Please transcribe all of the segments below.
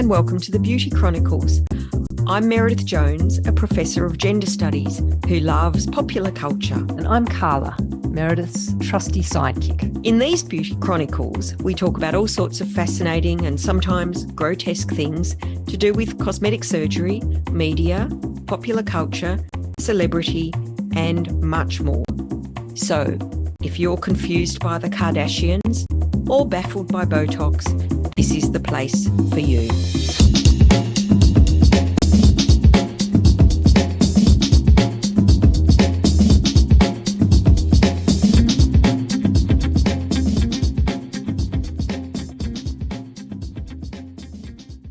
and welcome to the Beauty Chronicles. I'm Meredith Jones, a professor of gender studies who loves popular culture. And I'm Carla, Meredith's trusty sidekick. In these Beauty Chronicles, we talk about all sorts of fascinating and sometimes grotesque things to do with cosmetic surgery, media, popular culture, celebrity, and much more. So, if you're confused by the Kardashians or baffled by Botox, this is the place for you.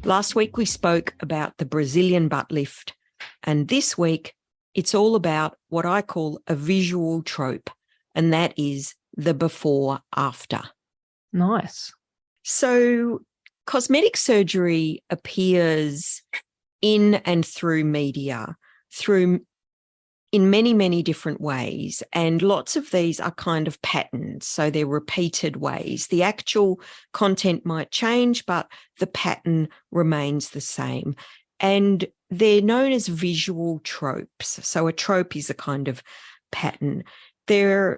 Last week we spoke about the Brazilian butt lift, and this week it's all about what I call a visual trope, and that is the before-after. Nice. So cosmetic surgery appears in and through media, in many, many different ways, and lots of these are kind of patterns, so they're repeated ways. The actual content might change, but the pattern remains the same. And they're known as visual tropes. So a trope is a kind of pattern.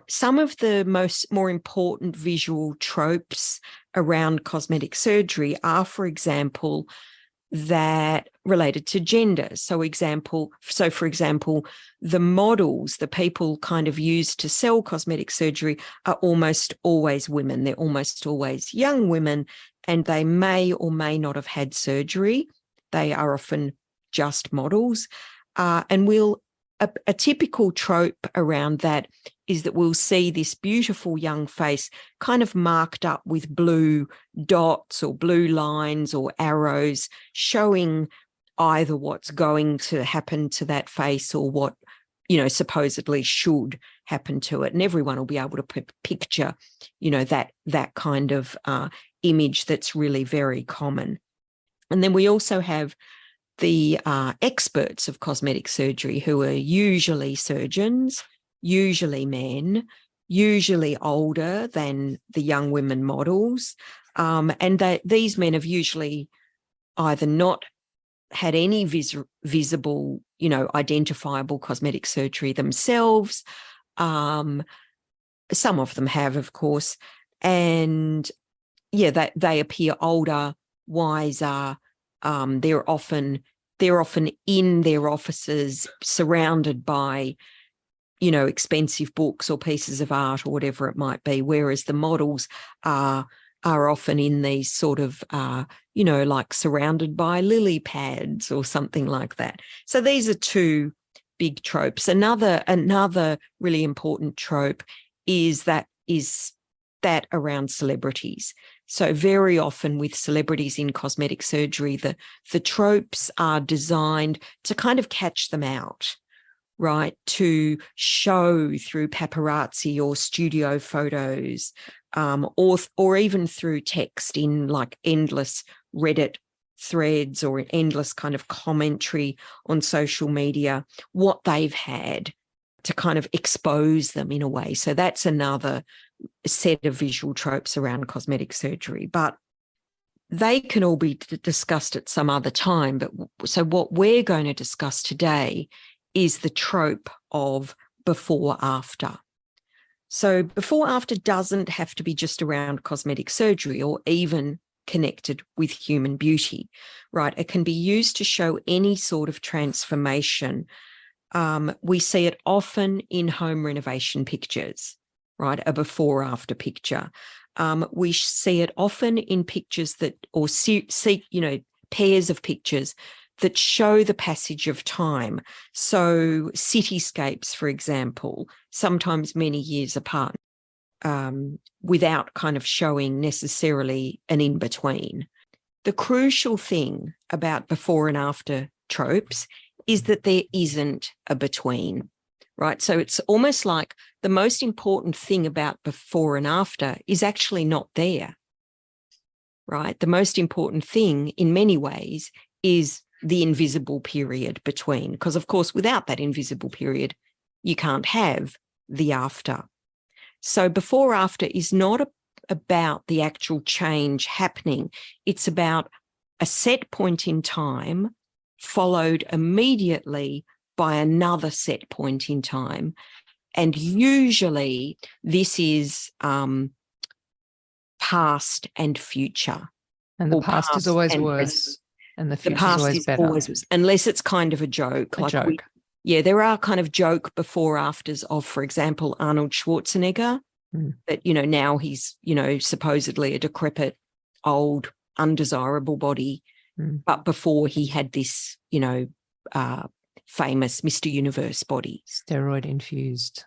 Some of the more important visual tropes around cosmetic surgery are, for example, that related to gender. So for example, the models, the people kind of used to sell cosmetic surgery are almost always women. They're almost always young women, and they may or may not have had surgery. They are often just models. And a typical trope around that is that we'll see this beautiful young face kind of marked up with blue dots or blue lines or arrows showing either what's going to happen to that face or what, supposedly should happen to it. And everyone will be able to picture, that kind of image that's really very common. And then we also have the experts of cosmetic surgery, who are usually surgeons, usually men, usually older than the young women models. And these men have usually either not had any visible, identifiable cosmetic surgery themselves. Some of them have, of course. And they appear older, wiser. They're often in their offices surrounded by, expensive books or pieces of art or whatever it might be, whereas the models are often in these sort of, like surrounded by lily pads or something like that. So these are two big tropes. Another really important trope is that around celebrities. So very often with celebrities in cosmetic surgery, the tropes are designed to kind of catch them out, right? To show through paparazzi or studio photos, or even through text in like endless Reddit threads or endless kind of commentary on social media, what they've had, to kind of expose them in a way. So that's another set of visual tropes around cosmetic surgery, but they can all be discussed at some other time. But so what we're going to discuss today is the trope of before-after. So before-after doesn't have to be just around cosmetic surgery or even connected with human beauty, right? It can be used to show any sort of transformation. We see it often in home renovation pictures, right? A before-after picture. We see it often in pictures pairs of pictures that show the passage of time. So cityscapes, for example, sometimes many years apart, without kind of showing necessarily an in-between. The crucial thing about before and after tropes is that there isn't a between, right? So it's almost like the most important thing about before and after is actually not there, right? The most important thing in many ways is the invisible period between, because of course, without that invisible period, you can't have the after. So before after is not about the actual change happening. It's about a set point in time followed immediately by another set point in time. And usually this is past and future. And the past is always worse and the future is always better. Always, unless it's kind of a joke. There are kind of joke before afters of, for example, Arnold Schwarzenegger, that, now he's, supposedly a decrepit, old, undesirable body. But before he had this, famous Mr. Universe body. Steroid infused.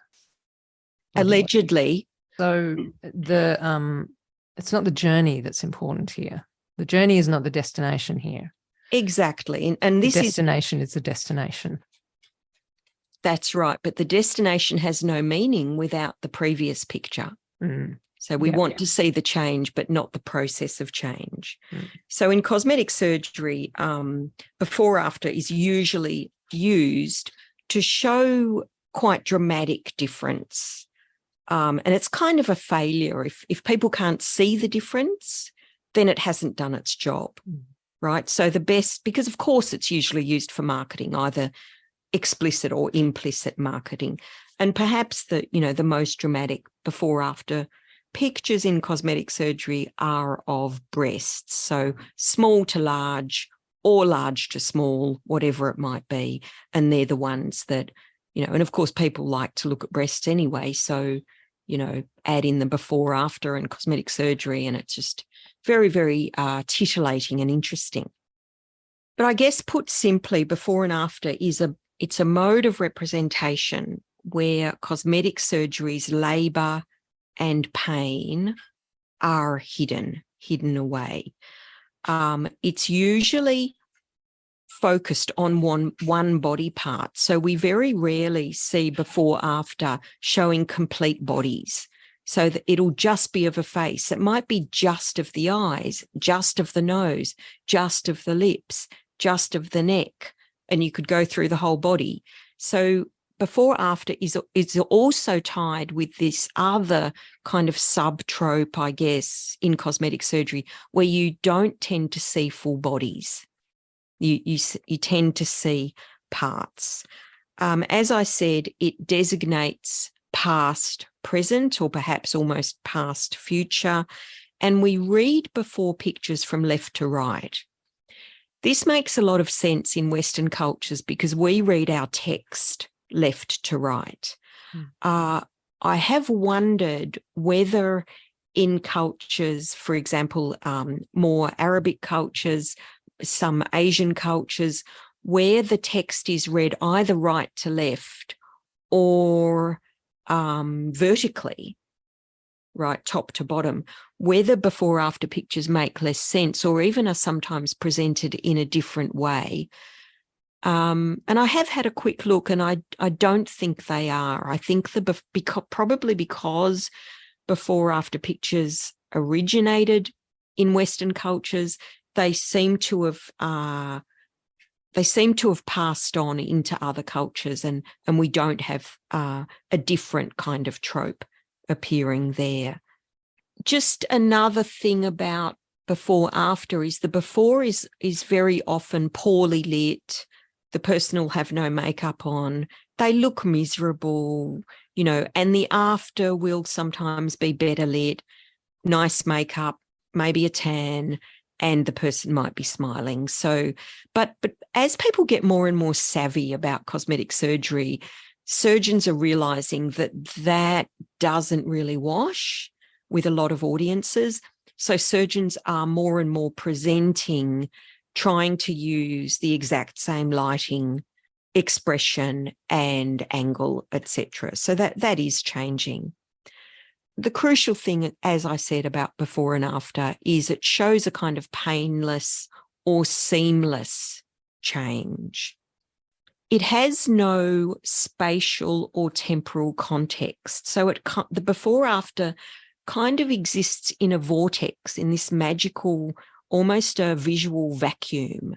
Allegedly. So it's not the journey that's important here. The journey is not the destination here. Exactly. And this destination is the destination. That's right. But the destination has no meaning without the previous picture. So we want to see the change, but not the process of change. So in cosmetic surgery, before after is usually used to show quite dramatic difference. And it's kind of a failure. If people can't see the difference, then it hasn't done its job, right? So the best, because of course it's usually used for marketing, either explicit or implicit marketing. And perhaps the most dramatic before after pictures in cosmetic surgery are of breasts. So small to large or large to small, whatever it might be. And they're the ones that, and of course people like to look at breasts anyway. So, add in the before after and cosmetic surgery, and it's just very, very titillating and interesting. But I guess put simply, before and after it's a mode of representation where cosmetic surgery's labour and pain are hidden away. It's usually focused on one body part. So we very rarely see before after showing complete bodies. So that it'll just be of a face. It might be just of the eyes, just of the nose, just of the lips, just of the neck, and you could go through the whole body. So before after is also tied with this other kind of sub-trope, I guess, in cosmetic surgery, where you don't tend to see full bodies. You tend to see parts. As I said, it designates past, present, or perhaps almost past, future, and we read before pictures from left to right. This makes a lot of sense in Western cultures because we read our text left to right. I have wondered whether in cultures, for example, more Arabic cultures, some Asian cultures, where the text is read either right to left or vertically, right, top to bottom, whether before after pictures make less sense or even are sometimes presented in a different way. And I have had a quick look, and I don't think they are. I think probably because before after pictures originated in Western cultures, they seem to have passed on into other cultures, and we don't have a different kind of trope appearing there. Just another thing about before after is the before is very often poorly lit. The person will have no makeup on. They look miserable, and the after will sometimes be better lit, nice makeup, maybe a tan, and the person might be smiling. So, but as people get more and more savvy about cosmetic surgery, surgeons are realizing that doesn't really wash with a lot of audiences. So surgeons are more and more presenting, trying to use the exact same lighting, expression and angle, etc. So that is changing. The crucial thing, as I said, about before and after is it shows a kind of painless or seamless change. It has no spatial or temporal context. So the before after kind of exists in a vortex, in this magical, almost a visual vacuum.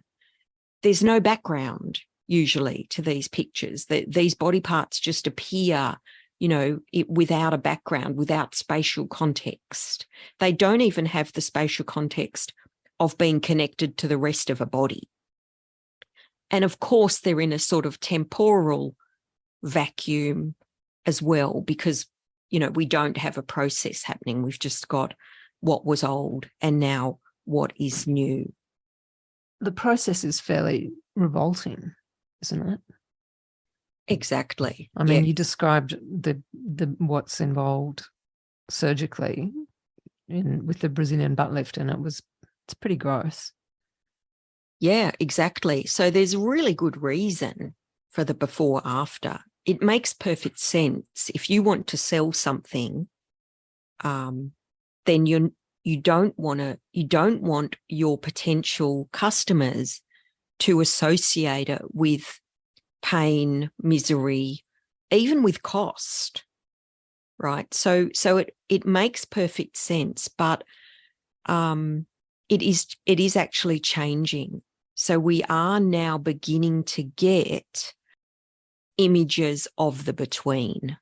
There's no background usually to these pictures. These body parts just appear, without a background, without spatial context. They don't even have the spatial context of being connected to the rest of a body. And of course, they're in a sort of temporal vacuum as well, because, we don't have a process happening. We've just got what was old and now what is new. The process is fairly revolting, isn't it? Exactly. I mean, you described the what's involved surgically with the Brazilian butt lift, and it's pretty gross. Yeah, exactly. So there's really good reason for the before after. It makes perfect sense. If you want to sell something, then you don't want your potential customers to associate it with pain, misery, even with cost, right? So it makes perfect sense, but it is actually changing. So we are now beginning to get images of the between.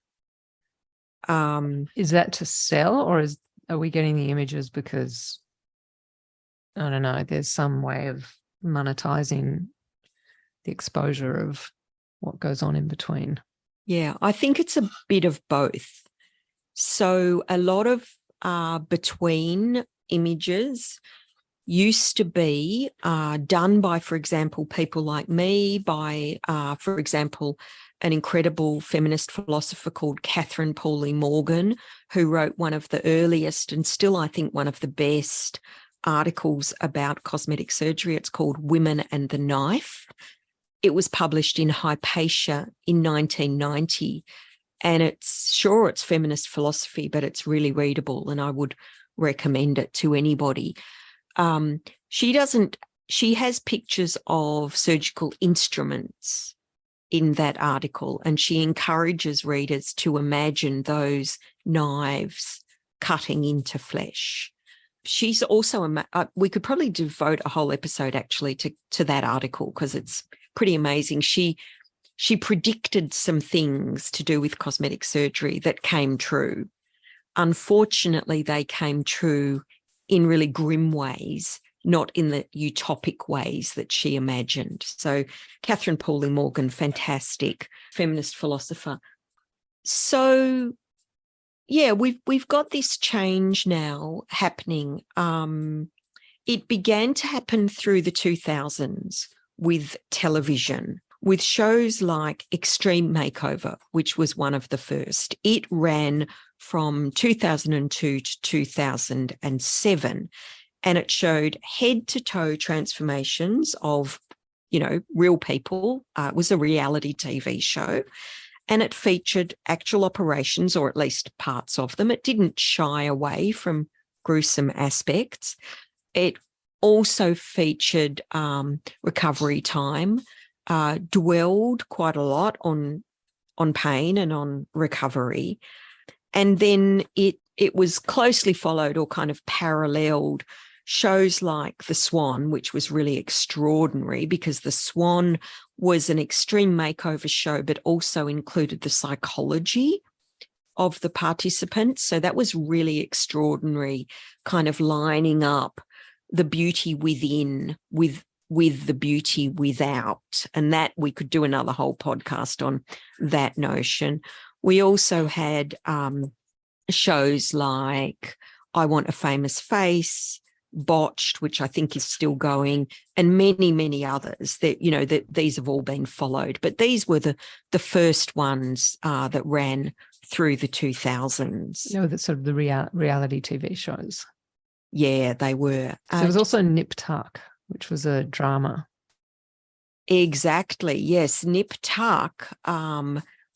Is that to sell, or are we getting the images because, I don't know, there's some way of monetizing the exposure of what goes on in between? Yeah, I think it's a bit of both. So a lot of between images used to be done by, for example, people like me, by, for example, an incredible feminist philosopher called Kathryn Pauly Morgan, who wrote one of the earliest and still, I think, one of the best articles about cosmetic surgery. It's called Women and the Knife. It was published in Hypatia in 1990. And it's feminist philosophy, but it's really readable, and I would recommend it to anybody. She has pictures of surgical instruments in that article, and she encourages readers to imagine those knives cutting into flesh. She's also, we could probably devote a whole episode actually to that article, because it's pretty amazing. She predicted some things to do with cosmetic surgery that came true. Unfortunately, they came true in really grim ways, not in the utopic ways that she imagined. So Kathryn Pauly Morgan, fantastic feminist philosopher. So yeah, we've got this change now happening. It began to happen through the 2000s with television, with shows like Extreme Makeover, which was one of the first. It ran from 2002 to 2007, and it showed head-to-toe transformations of, real people. It was a reality TV show, and it featured actual operations, or at least parts of them. It didn't shy away from gruesome aspects. It also featured recovery time, dwelled quite a lot on pain and on recovery. And then it was closely followed, or kind of paralleled, shows like The Swan, which was really extraordinary, because The Swan was an extreme makeover show, but also included the psychology of the participants. So that was really extraordinary, kind of lining up the beauty within with the beauty without. And that, we could do another whole podcast on that notion. We also had shows like I Want a Famous Face, Botched, which I think is still going, and many, many others that, that these have all been followed. But these were the first ones that ran through the 2000s. The sort of the reality TV shows. Yeah, they were. So there was also Nip Tuck, which was a drama. Exactly. Yes. Nip Tuck.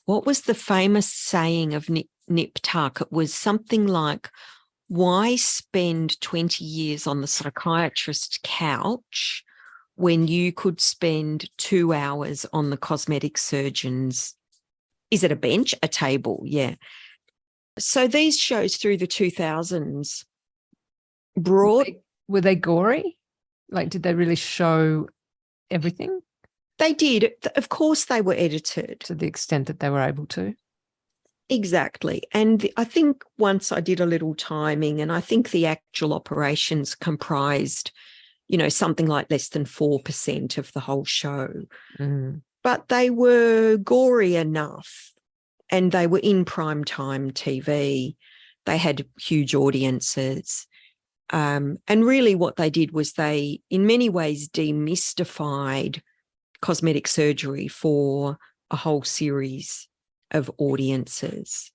What was the famous saying of Nip Tuck? It was something like, why spend 20 years on the psychiatrist's couch when you could spend 2 hours on the cosmetic surgeon's, is it a bench? A table, yeah. So these shows through the 2000s brought... Were they gory? Like, did they really show everything? They did. Of course they were edited. To the extent that they were able to. Exactly. And I think once I did a little timing, and I think the actual operations comprised something like less than 4% of the whole show. Mm. But they were gory enough, and they were in primetime TV. They had huge audiences. And really what they did was they, in many ways, demystified cosmetic surgery for a whole series of audiences.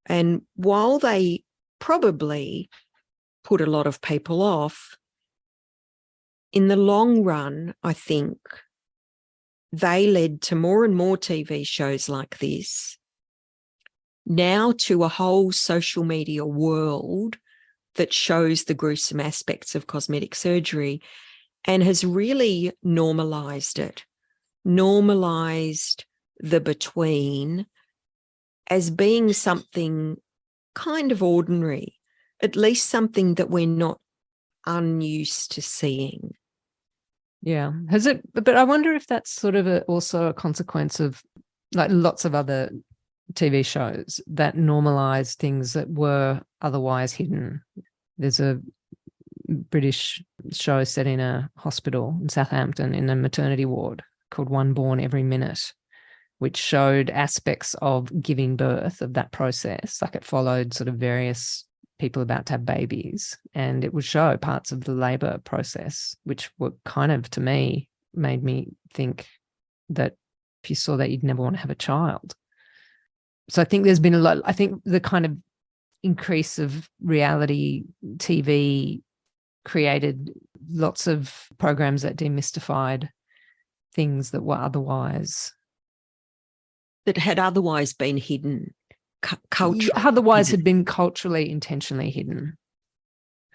And while they probably put a lot of people off, in the long run, I think they led to more and more TV shows like this, now to a whole social media world that shows the gruesome aspects of cosmetic surgery and has really normalized it, normalized the between as being something kind of ordinary, at least something that we're not unused to seeing. Yeah. Has it, but I wonder if that's sort of also a consequence of like lots of other TV shows that normalize things that were otherwise hidden. There's a British show set in a hospital in Southampton in a maternity ward called One Born Every Minute, which showed aspects of giving birth, of that process. Like it followed sort of various people about to have babies, and it would show parts of the labor process, which were kind of, to me, made me think that if you saw that, you'd never want to have a child. So I think there's been a lot, I think the kind of increase of reality TV created lots of programs that demystified things that were otherwise, that had otherwise been hidden, culturally otherwise hidden. had been culturally intentionally hidden.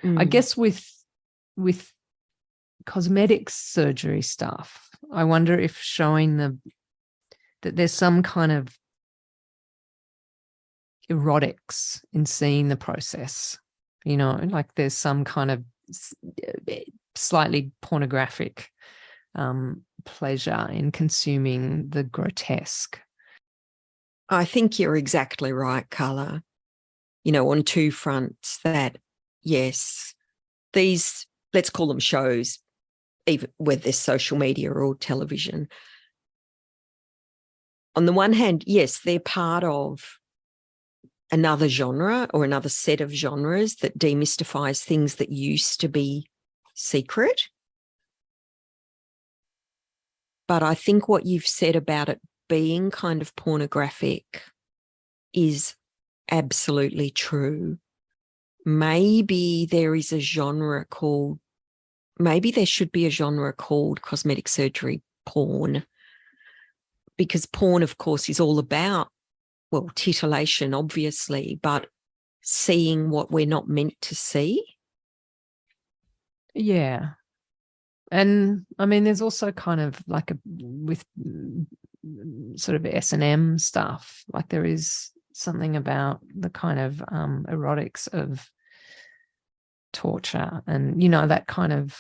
Mm. I guess with cosmetic surgery stuff, I wonder if showing that there's some kind of erotics in seeing the process, like there's some kind of slightly pornographic pleasure in consuming the grotesque. I think you're exactly right, Carla. On two fronts, that, yes, these, let's call them shows, even whether they're social media or television. On the one hand, yes, they're part of another genre or another set of genres that demystifies things that used to be secret. But I think what you've said about it being kind of pornographic is absolutely true. Maybe there is a genre called, maybe there should be a genre called cosmetic surgery porn, because porn, of course, is all about, well, titillation, obviously, but seeing what we're not meant to see. Yeah. And I mean, there's also kind of like with sort of S&M stuff, like there is something about the kind of erotics of torture and, that kind of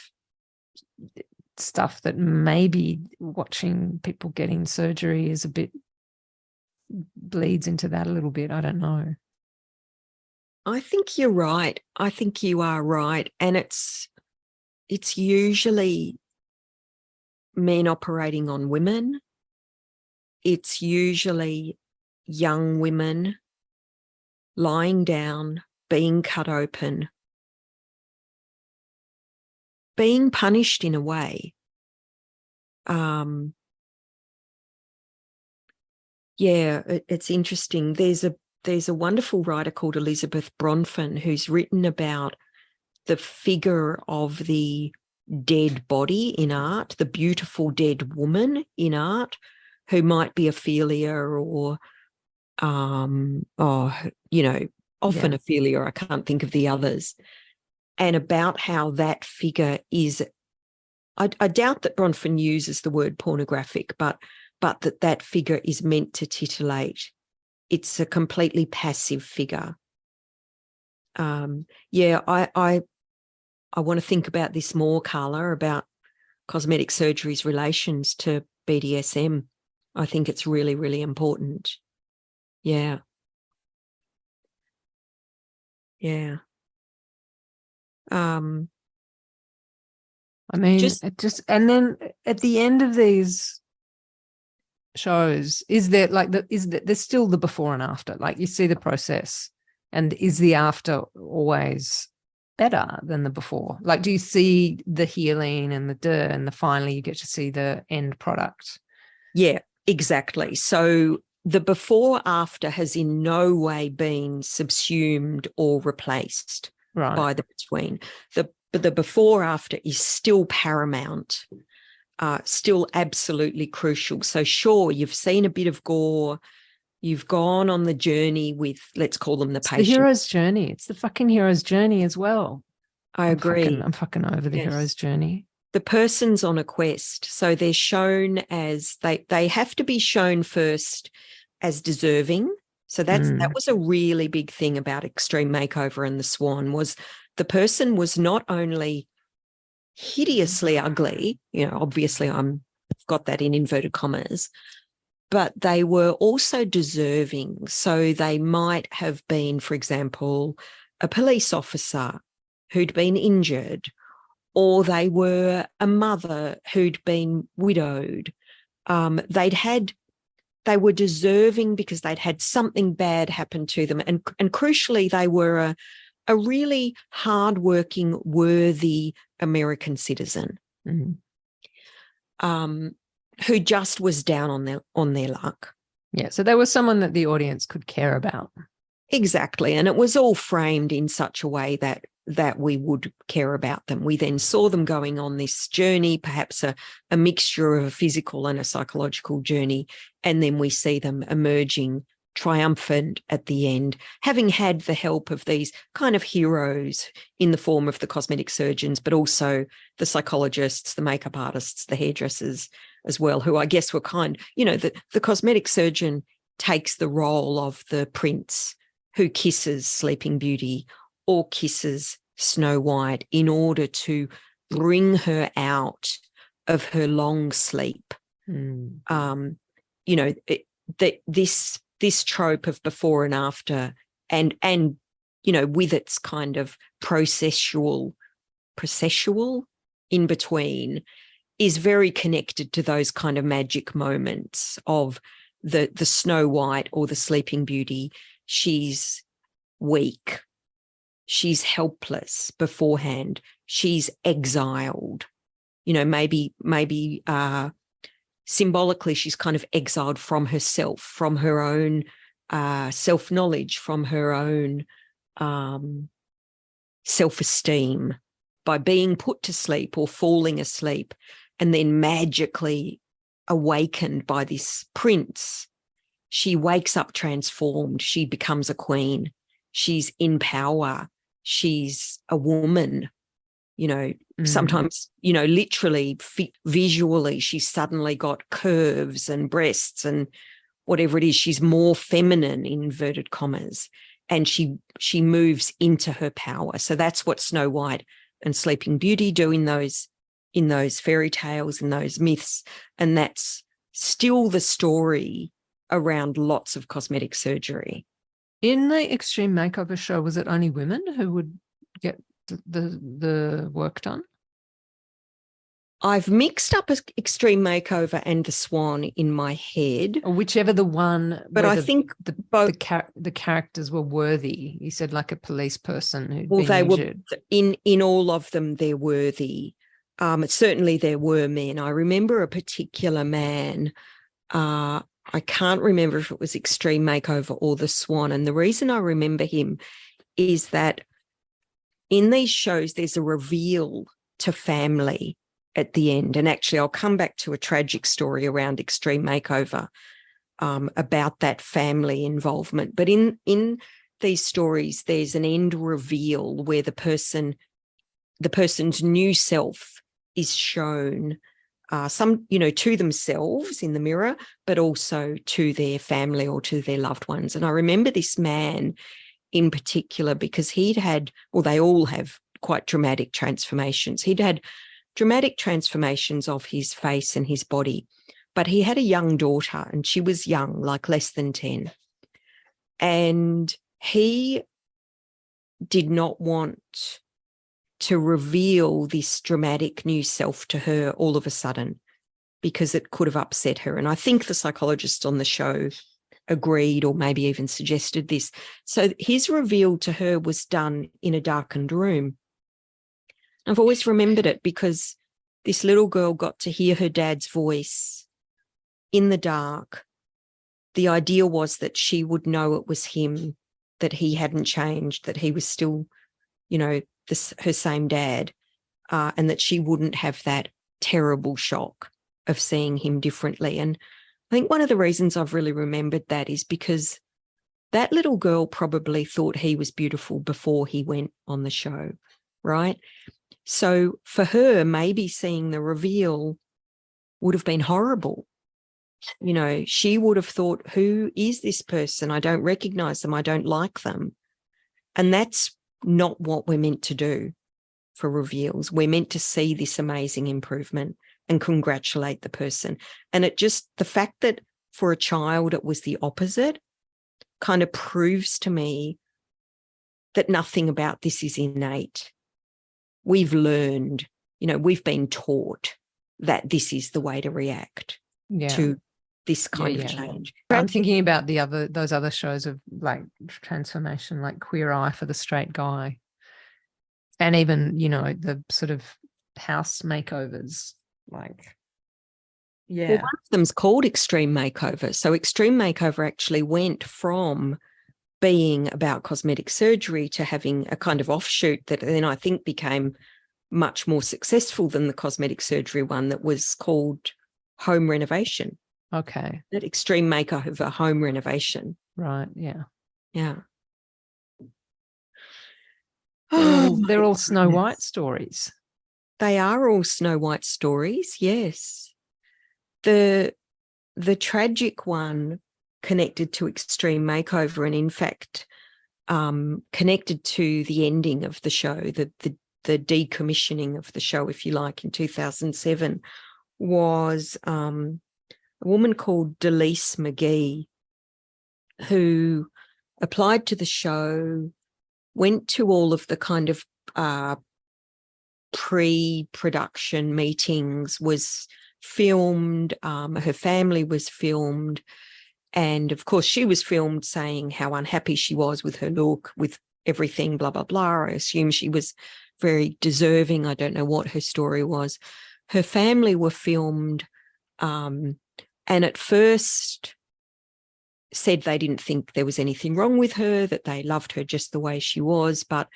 stuff that maybe watching people getting surgery is a bit, bleeds into that a little bit. I don't know. I think you're right. I think you are right. And it's usually men operating on women. It's usually young women lying down, being cut open, being punished in a way. It's interesting. There's a wonderful writer called Elisabeth Bronfen who's written about the figure of the dead body in art, the beautiful dead woman in art, who might be Ophelia or often Ophelia. I can't think of the others. And about how that figure is, I doubt that Bronfen uses the word pornographic, but that figure is meant to titillate. It's a completely passive figure. I want to think about this more, Carla, about cosmetic surgery's relations to BDSM. I think it's really, really important. Yeah. Yeah. I mean, Just it just, and then at the end of these shows, is there like there's still the before and after, like you see the process, and is the after always better than the before? Like, do you see the healing and the finally you get to see the end product? Yeah, exactly. So the before after has in no way been subsumed or replaced by the between. The before after is still paramount, still absolutely crucial. So sure, you've seen a bit of gore, you've gone on the journey with, let's call them the patient. The hero's journey. It's the fucking hero's journey as well. I agree. I'm fucking over the hero's journey. The person's on a quest. So they're shown as, they have to be shown first as deserving. So that was a really big thing about Extreme Makeover and The Swan, was the person was not only hideously ugly, obviously I've got that in inverted commas, but they were also deserving. So they might have been, for example, a police officer who'd been injured, or they were a mother who'd been widowed. They were deserving because they'd had something bad happen to them. And crucially, they were a really hardworking, worthy American citizen who just was down on their luck. Yeah, so there was someone that the audience could care about. Exactly. And it was all framed in such a way that we would care about them. We then saw them going on this journey, perhaps a mixture of a physical and a psychological journey, and then we see them emerging triumphant at the end, having had the help of these kind of heroes in the form of the cosmetic surgeons, but also the psychologists, the makeup artists, the hairdressers as well, who I guess were the cosmetic surgeon takes the role of the prince who kisses Sleeping Beauty or kisses Snow White in order to bring her out of her long sleep. This trope of before and after, and with its kind of processual in between, is very connected to those kind of magic moments of the Snow White or the Sleeping Beauty. She's weak. She's helpless beforehand. She's exiled. Maybe symbolically she's kind of exiled from herself, from her own self-knowledge, from her own self-esteem, by being put to sleep or falling asleep and then magically awakened by this prince. She wakes up transformed. She becomes a queen. She's in power. She's a woman. Sometimes, literally, visually, she's suddenly got curves and breasts and whatever it is. She's more feminine, in inverted commas, and she moves into her power. So that's what Snow White and Sleeping Beauty do in those fairy tales and those myths, and that's still the story around lots of cosmetic surgery. In the Extreme Makeover show, was it only women who would get the work done? I've mixed up Extreme Makeover and The Swan in my head, or whichever the one. But I think both the characters were worthy. You said like a police person who'd been injured. Were in all of them. They're worthy. Certainly there were men. I remember a particular man. I can't remember if it was Extreme Makeover or The Swan. And the reason I remember him is that in these shows, there's a reveal to family at the end. And actually, I'll come back to a tragic story around Extreme Makeover about that family involvement. But in these stories, there's an end reveal where the person's new self is shown to themselves in the mirror, but also to their family or to their loved ones. And I remember this man in particular because they all have quite dramatic transformations. He'd had dramatic transformations of his face and his body, but he had a young daughter and she was young, like less than 10. And he did not want to reveal this dramatic new self to her all of a sudden, because it could have upset her. And I think the psychologist on the show agreed, or maybe even suggested this. So his reveal to her was done in a darkened room. I've always remembered it because this little girl got to hear her dad's voice in the dark. The idea was that she would know it was him, that he hadn't changed, that he was still, her same dad, and that she wouldn't have that terrible shock of seeing him differently. And I think one of the reasons I've really remembered that is because that little girl probably thought he was beautiful before he went on the show, right? So for her, maybe seeing the reveal would have been horrible. She would have thought, who is this person? I don't recognize them. I don't like them. And that's not what we're meant to do for reveals. We're meant to see this amazing improvement and congratulate the person. And the fact that for a child it was the opposite kind of proves to me that nothing about this is innate. We've learned, we've been taught that this is the way to react to this kind of change. I'm thinking about those other shows of like transformation, like Queer Eye for the Straight Guy, and even the sort of house makeovers. Well, one of them's called Extreme Makeover. So Extreme Makeover actually went from being about cosmetic surgery to having a kind of offshoot that then I think became much more successful than the cosmetic surgery one, that was called Home Renovation. Okay. That Extreme Makeover, Home Renovation. Right, yeah. Yeah. They're all Snow White stories. They are all Snow White stories, yes. The tragic one connected to Extreme Makeover, and in fact connected to the ending of the show, the decommissioning of the show, if you like, in 2007, was a woman called Delise McGee, who applied to the show, went to all of the kind of pre-production meetings, was filmed, her family was filmed, and of course she was filmed saying how unhappy she was with her look, with everything, blah, blah, blah. I assume she was very deserving. I don't know what her story was. Her family were filmed, and at first said they didn't think there was anything wrong with her, that they loved her just the way she was, but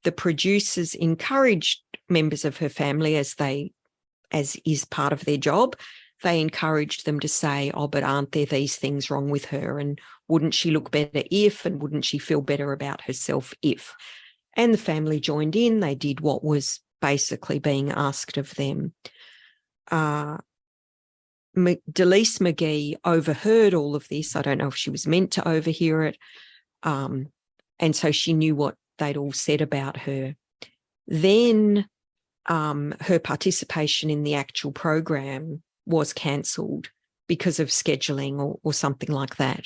the producers encouraged members of her family, as is part of their job, they encouraged them to say, oh, but aren't there these things wrong with her? And wouldn't she look better if, and wouldn't she feel better about herself if? And the family joined in. They did what was basically being asked of them. Delise McGee overheard all of this. I don't know if she was meant to overhear it. And so she knew what they'd all said about her. Then her participation in the actual program was cancelled because of scheduling or something like that.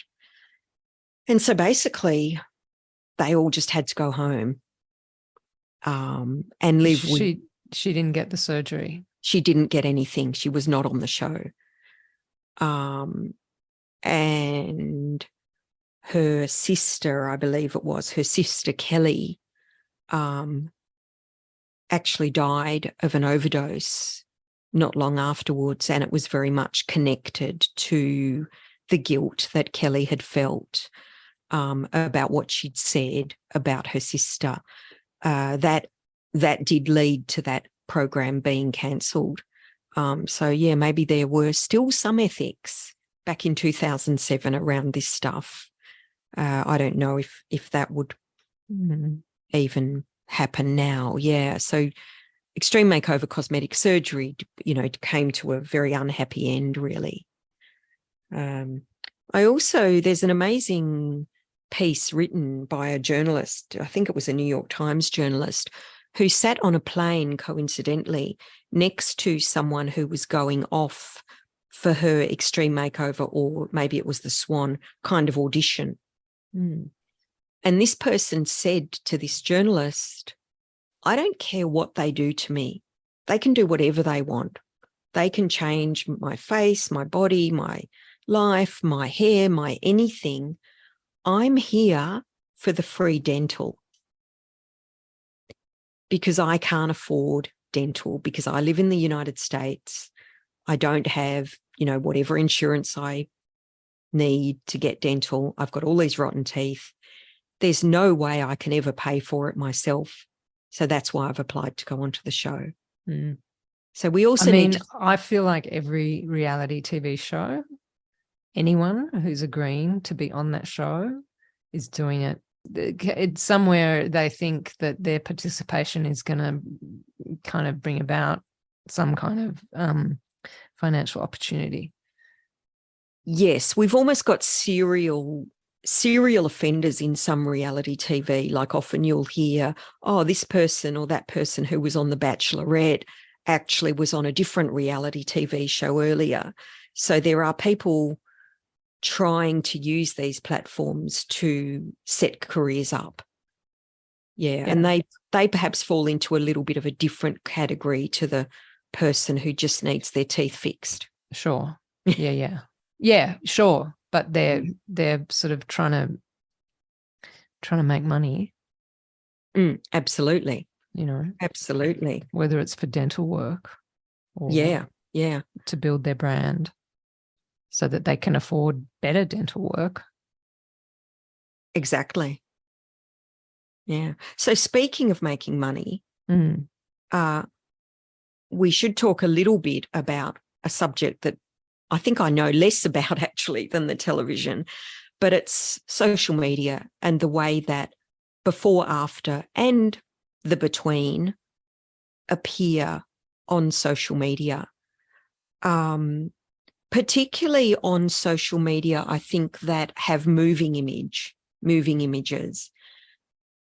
And so basically they all just had to go home and live with... She didn't get the surgery. She didn't get anything. She was not on the show. And her sister, I believe it was, her sister Kelly, actually died of an overdose not long afterwards, and it was very much connected to the guilt that Kelly had felt about what she'd said about her sister. That did lead to that program being cancelled. So, yeah, maybe there were still some ethics back in 2007 around this stuff. I don't know if that would even happen now. Yeah, so Extreme Makeover Cosmetic Surgery, came to a very unhappy end, really. There's an amazing piece written by a journalist, I think it was a New York Times journalist, who sat on a plane, coincidentally, next to someone who was going off for her Extreme Makeover, or maybe it was the Swan kind of audition. And this person said to this journalist, I don't care what they do to me. They can do whatever they want. They can change my face, my body, my life, my hair, my anything. I'm here for the free dental because I can't afford dental, because I live in the United States. I don't have, whatever insurance I need to get dental. I've got all these rotten teeth. There's no way I can ever pay for it myself. So that's why I've applied to go onto the show. Mm. So we also I feel like every reality TV show, anyone who's agreeing to be on that show is doing it. It's somewhere they think that their participation is going to kind of bring about some kind of financial opportunity. Yes, we've almost got serial offenders in some reality TV. Like often you'll hear, oh, this person or that person who was on The Bachelorette actually was on a different reality TV show earlier. So there are people trying to use these platforms to set careers up. Yeah. And they perhaps fall into a little bit of a different category to the person who just needs their teeth fixed. Sure. Yeah. Yeah, sure. But they're sort of trying to make money. Absolutely. Absolutely. Whether it's for dental work or to build their brand so that they can afford better dental work. Exactly. Yeah. So speaking of making money, we should talk a little bit about a subject that I think I know less about actually than the television, but it's social media and the way that before, after, and the between appear on social media. Particularly on social media, I think that have moving images.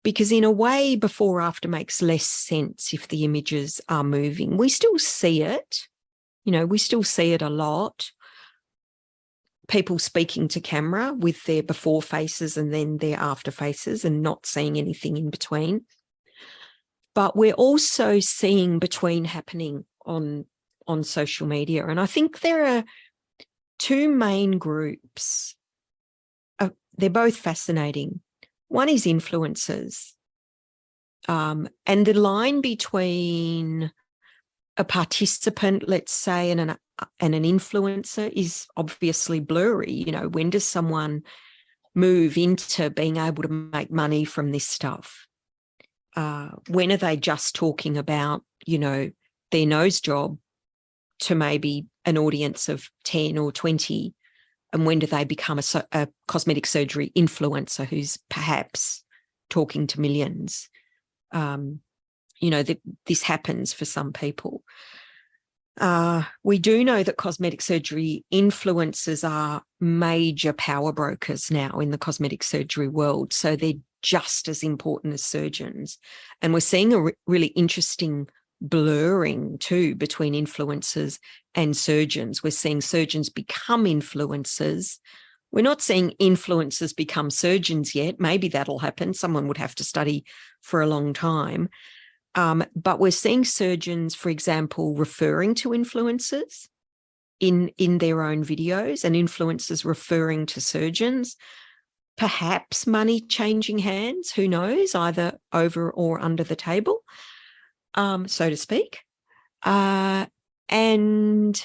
Because in a way, before, after makes less sense if the images are moving. We still see it. We still see it a lot. People speaking to camera with their before faces and then their after faces and not seeing anything in between. But we're also seeing between happening on social media. And I think there are two main groups. They're both fascinating. One is influencers. And the line between a participant, let's say, and an influencer is obviously blurry. When does someone move into being able to make money from this stuff? When are they just talking about, their nose job to maybe an audience of 10 or 20? And when do they become a cosmetic surgery influencer who's perhaps talking to millions? This happens for some people. We do know that cosmetic surgery influencers are major power brokers now in the cosmetic surgery world. So they're just as important as surgeons. And we're seeing a really interesting blurring too between influencers and surgeons. We're seeing surgeons become influencers. We're not seeing influencers become surgeons yet. Maybe that'll happen. Someone would have to study for a long time. But we're seeing surgeons, for example, referring to influencers in their own videos, and influencers referring to surgeons, perhaps money changing hands, who knows, either over or under the table, so to speak. And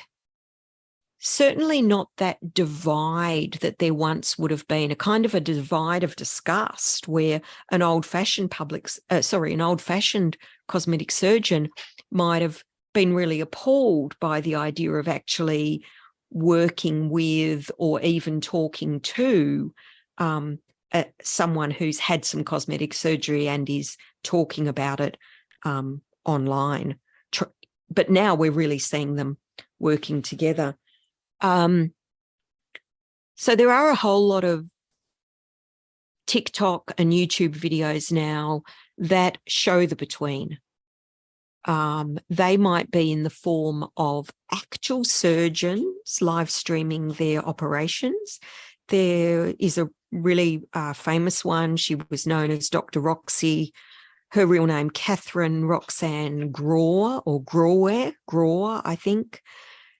certainly not that divide that there once would have been, a kind of a divide of disgust where an old-fashioned cosmetic surgeon might have been really appalled by the idea of actually working with or even talking to someone who's had some cosmetic surgery and is talking about it online. But now we're really seeing them working together. So there are a whole lot of TikTok and YouTube videos now that show the between. They might be in the form of actual surgeons live streaming their operations. There is a really famous one. She was known as Dr. Roxy. her real name, Kathryn Roxanne Grawer, I think.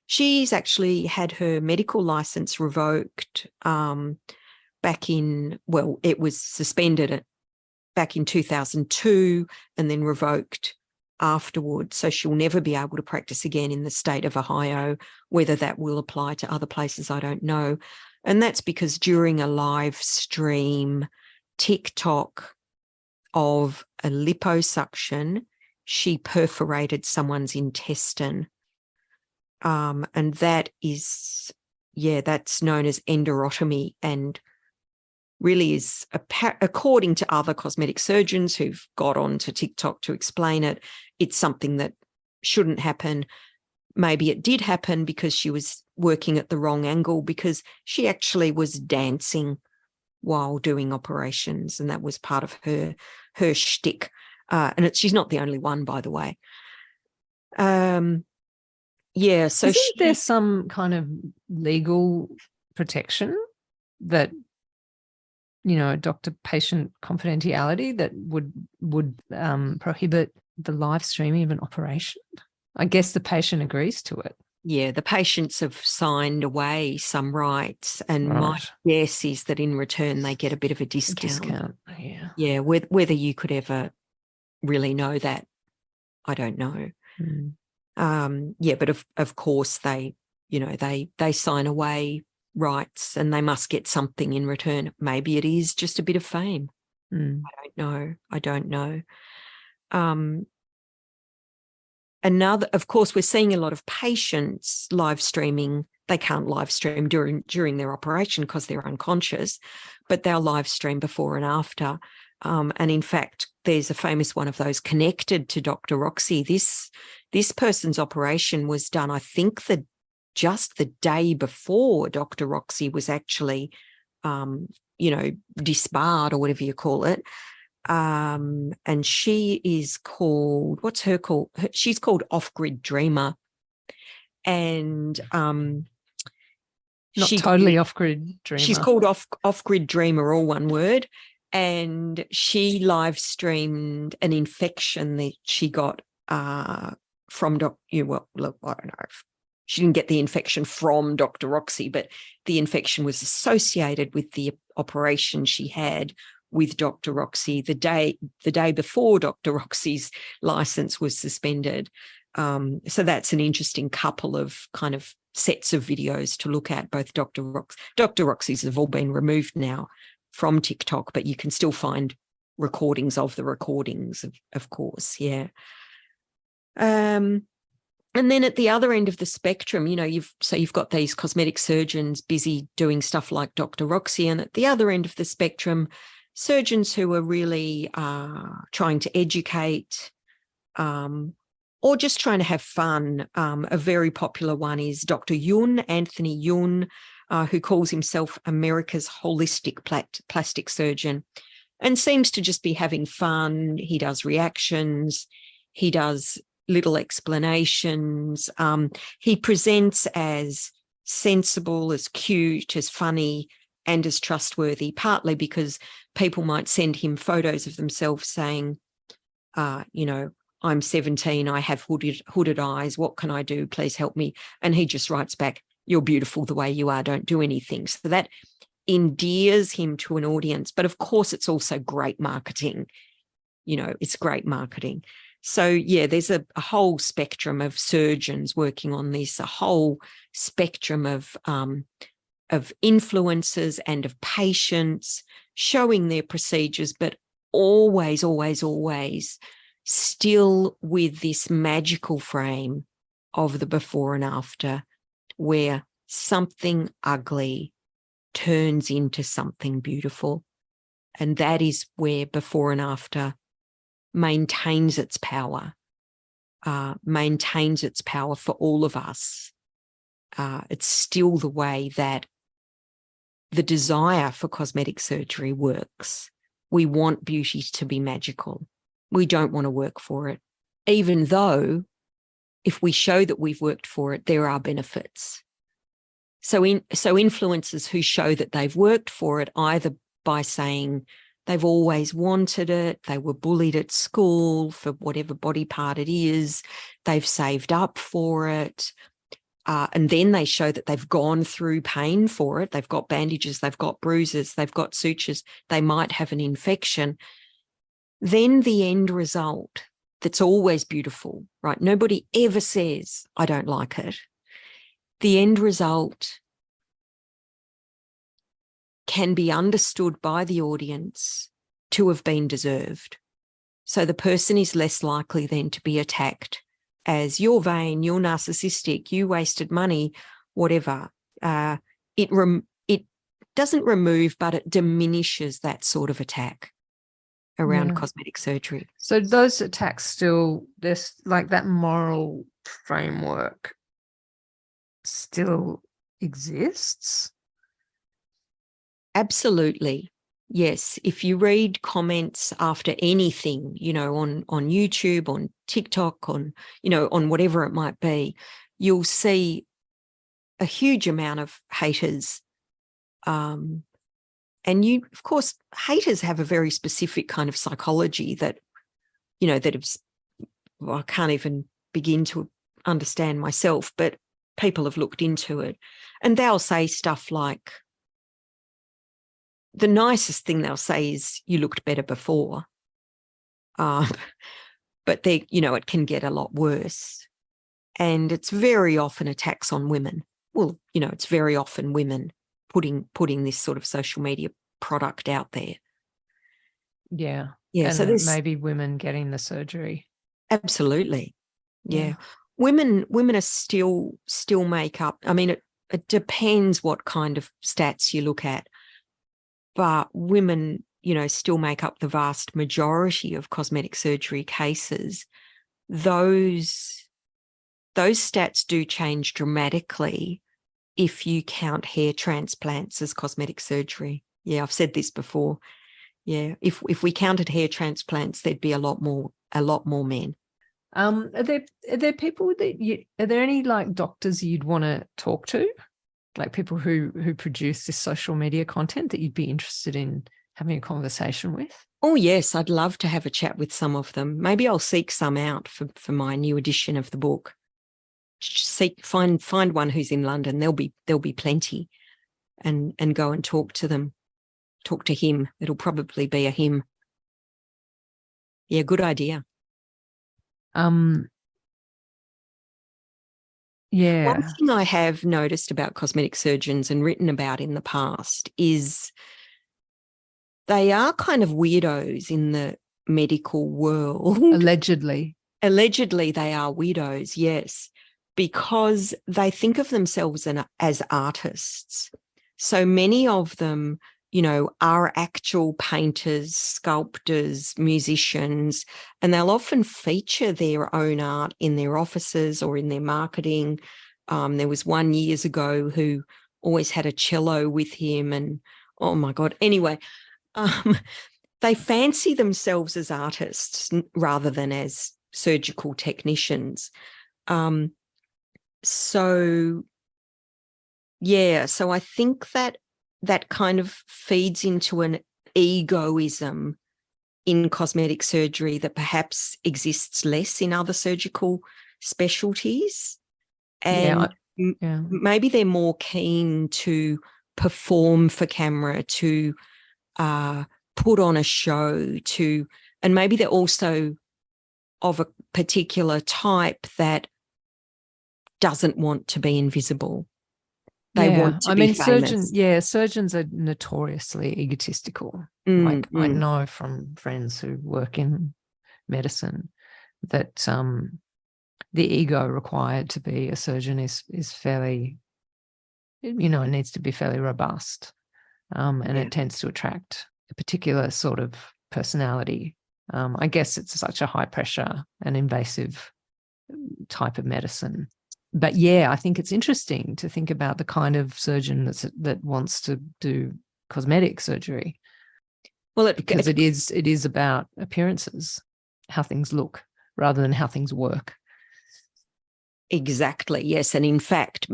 She's actually had her medical license revoked back in, well, it was suspended back in 2002 and then revoked afterwards. So she'll never be able to practice again in the state of Ohio. Whether that will apply to other places, I don't know. And that's because during a live stream TikTok of a liposuction, she perforated someone's intestine. And that is, that's known as endotomy, and really is, according to other cosmetic surgeons who've got onto TikTok to explain it, it's something that shouldn't happen. Maybe it did happen because she was working at the wrong angle, because she actually was dancing while doing operations, and that was part of her shtick. And she's not the only one, by the way. So isn't there some kind of legal protection that, you know, doctor-patient confidentiality that would prohibit the live streaming of an operation? I guess the patient agrees to it. Yeah, the patients have signed away some rights, and Right. my guess is that in return they get a bit of a discount. Yeah. Yeah, whether you could ever really know that, I don't know. But of course they sign away rights, and they must get something in return. Maybe it is just a bit of fame. I don't know. Of course, we're seeing a lot of patients live streaming. They can't live stream during their operation because they're unconscious, but they'll live stream before and after. And in fact, there's a famous one of those connected to Dr. Roxy. This person's operation was done, I think, just the day before Dr. Roxy was actually, disbarred, or whatever you call it. And she is called, what's her called? She's called Off-Grid Dreamer. And not totally Off-Grid Dreamer. She's called Off-Grid Dreamer, all one word. And she live streamed an infection that she got from I don't know. She didn't get the infection from Dr. Roxy, but the infection was associated with the operation she had with Dr. Roxy the day before Dr. Roxy's license was suspended. So that's an interesting couple of kind of sets of videos to look at. Both Dr. Roxy's have all been removed now from TikTok, but you can still find recordings of the recordings, of course. Yeah. And then at the other end of the spectrum, you've got these cosmetic surgeons busy doing stuff like Dr. Roxy, and at the other end of the spectrum, surgeons who are really trying to educate or just trying to have fun. A very popular one is Dr. Anthony Yun, who calls himself America's holistic plastic surgeon, and seems to just be having fun. He does reactions. He does little explanations. He presents as sensible, as cute, as funny, and as trustworthy, partly because people might send him photos of themselves saying, I'm 17, I have hooded eyes, what can I do? Please help me. And he just writes back, you're beautiful the way you are, don't do anything. So that endears him to an audience. But of course, it's also great marketing. It's great marketing. So, yeah, there's a whole spectrum of surgeons working on this, a whole spectrum of influencers and of patients showing their procedures, but always, always, always still with this magical frame of the before and after, where something ugly turns into something beautiful. And that is where before and after maintains its power for all of us. It's still the way that the desire for cosmetic surgery works. We want beauty to be magical. We don't want to work for it, even though if we show that we've worked for it, there are benefits. So influencers who show that they've worked for it, either by saying They've always wanted it. They were bullied at school for whatever body part it is. They've saved up for it. And then they show that they've gone through pain for it. They've got bandages, they've got bruises, they've got sutures. They might have an infection. Then the end result, that's always beautiful, right? Nobody ever says, I don't like it. The end result can be understood by the audience to have been deserved. So the person is less likely then to be attacked as you're vain, you're narcissistic, you wasted money, whatever. It doesn't remove, but it diminishes that sort of attack around cosmetic surgery. So those attacks still, there's like that moral framework still exists? Absolutely. Yes. If you read comments after anything, on YouTube, on TikTok, on whatever it might be, you'll see a huge amount of haters. And of course, haters have a very specific kind of psychology that, I can't even begin to understand myself, but people have looked into it. And they'll say stuff like, the nicest thing they'll say is, you looked better before. But it can get a lot worse. And it's very often attacks on women. Well, it's very often women putting this sort of social media product out there. Yeah. Yeah. And so there's maybe women getting the surgery. Absolutely. Yeah. Women are still make up. I mean, it depends what kind of stats you look at. But women, still make up the vast majority of cosmetic surgery cases. Those stats do change dramatically if you count hair transplants as cosmetic surgery. Yeah, I've said this before. Yeah, if we counted hair transplants, there'd be a lot more men. Are there people that are there any like doctors you'd want to talk to? Like people who produce this social media content that you'd be interested in having a conversation with? Oh, yes, I'd love to have a chat with some of them. Maybe I'll seek some out for my new edition of the book. Find one who's in London. There'll be plenty, and go and talk to them. Talk to him. It'll probably be a him. Yeah, good idea. Yeah. One thing I have noticed about cosmetic surgeons and written about in the past is they are kind of weirdos in the medical world. Allegedly. Allegedly, they are weirdos, yes, because they think of themselves as artists. So many of them, are actual painters, sculptors, musicians, and they'll often feature their own art in their offices or in their marketing. There was one years ago who always had a cello with him, and oh my God. Anyway, they fancy themselves as artists rather than as surgical technicians. So I think that kind of feeds into an egoism in cosmetic surgery that perhaps exists less in other surgical specialties. And maybe they're more keen to perform for camera, to put on a show, and maybe they're also of a particular type that doesn't want to be invisible. They want to be famous. Surgeons are notoriously egotistical. I know from friends who work in medicine that the ego required to be a surgeon is fairly, it needs to be fairly robust, and it tends to attract a particular sort of personality. I guess it's such a high pressure and invasive type of medicine. But I think it's interesting to think about the kind of surgeon that wants to do cosmetic surgery. Well, because it is about appearances, how things look, rather than how things work. Exactly, yes. And in fact,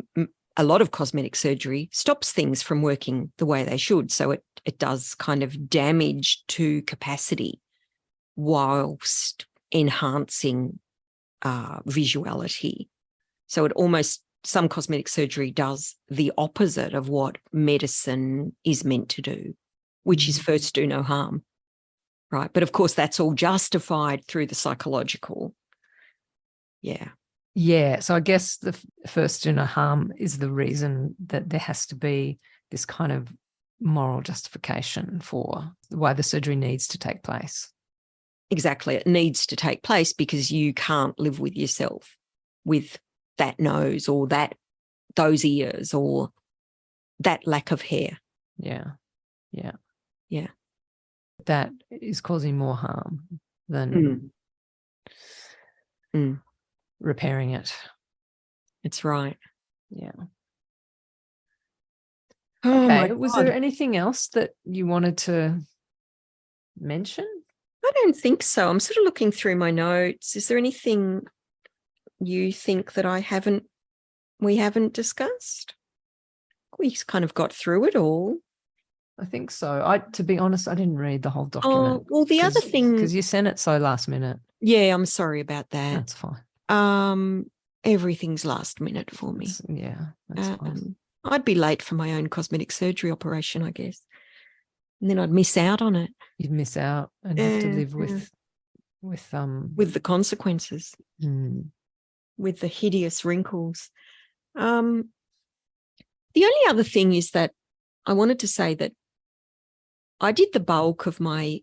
a lot of cosmetic surgery stops things from working the way they should. So it does kind of damage to capacity whilst enhancing visuality. So it almost, some cosmetic surgery does the opposite of what medicine is meant to do, which is first do no harm, right? But of course, that's all justified through the psychological. Yeah. Yeah. So I guess the first do no harm is the reason that there has to be this kind of moral justification for why the surgery needs to take place. Exactly. It needs to take place because you can't live with yourself with that nose or those ears or that lack of hair. Yeah. Yeah. Yeah. That is causing more harm than repairing it. It's right. Yeah. Oh okay. my Was God. there anything else that you wanted to mention? I don't think so. I'm sort of looking through my notes. Is there anything you think that we haven't discussed? We kind of got through it all. I think so. To be honest, I didn't read the whole document. Oh, well, the other thing, because you sent it so last minute. Yeah, I'm sorry about that. That's fine. Everything's last minute for me. That's fine. I'd be late for my own cosmetic surgery operation, I guess. And then I'd miss out on it. You'd miss out and have to live with the consequences, with the hideous wrinkles. The only other thing is that I wanted to say that I did the bulk of my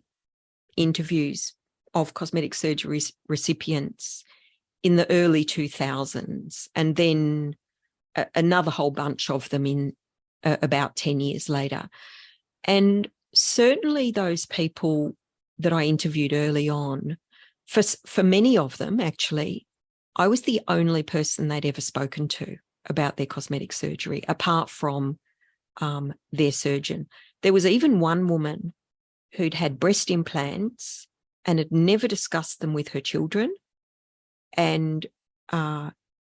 interviews of cosmetic surgery recipients in the early 2000s, and then another whole bunch of them in about 10 years later. And certainly those people that I interviewed early on, for many of them, actually, I was the only person they'd ever spoken to about their cosmetic surgery, apart from their surgeon. There was even one woman who'd had breast implants and had never discussed them with her children and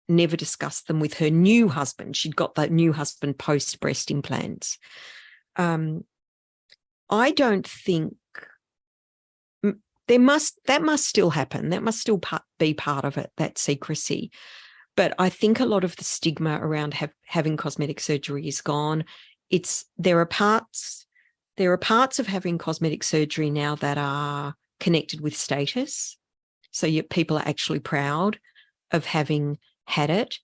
never discussed them with her new husband. She'd got that new husband post breast implants. I don't think that must still happen. That must still be part of it, that secrecy. But I think a lot of the stigma around having cosmetic surgery is gone. There are parts of having cosmetic surgery now that are connected with status. So people are actually proud of having had it.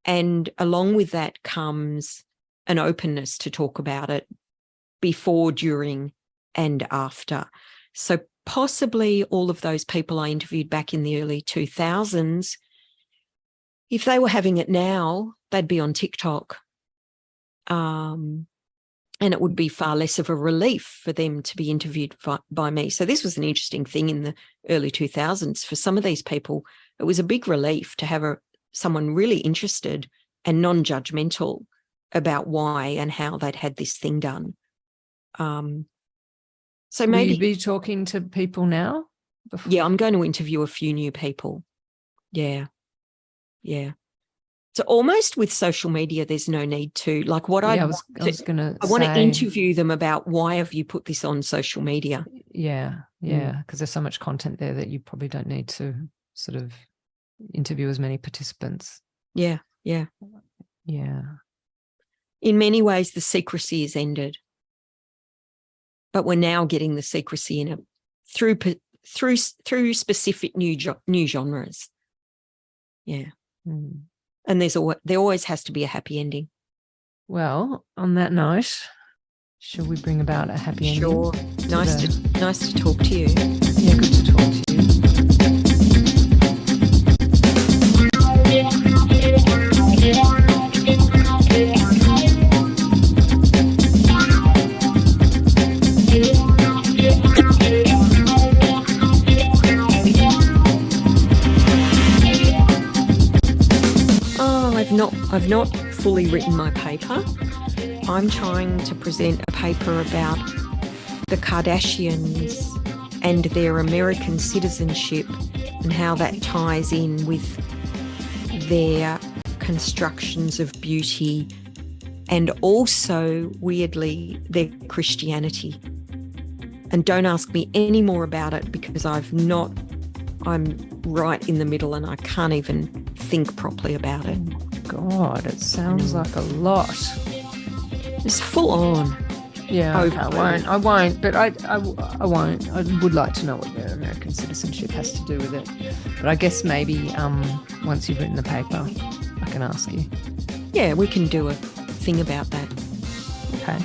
And along with that comes an openness to talk about it before, during, and after. So possibly all of those people I interviewed back in the early 2000s, if they were having it now, they'd be on TikTok. And it would be far less of a relief for them to be interviewed by me. So this was an interesting thing in the early 2000s. For some of these people, it was a big relief to have someone really interested and non-judgmental about why and how they'd had this thing done. So maybe... Will you be talking to people now? Yeah, I'm going to interview a few new people. Yeah. So almost with social media, there's no need to, like what I want to interview them about, why have you put this on social media? Yeah, because there's so much content there that you probably don't need to sort of interview as many participants. Yeah. In many ways, the secrecy is ended, but we're now getting the secrecy through specific new genres. Yeah. And there always has to be a happy ending. Well, on that note, shall we bring about a happy ending? Sure. Nice to talk to you. Yeah, good to talk to you. I've not fully written my paper. I'm trying to present a paper about the Kardashians and their American citizenship and how that ties in with their constructions of beauty, and also, weirdly, their Christianity. And don't ask me any more about it because I'm right in the middle and I can't even think properly about it. God, it sounds like a lot. It's full on. Yeah, okay, I won't, but I won't. I would like to know what their American citizenship has to do with it. But I guess maybe once you've written the paper, I can ask you. Yeah, we can do a thing about that. Okay.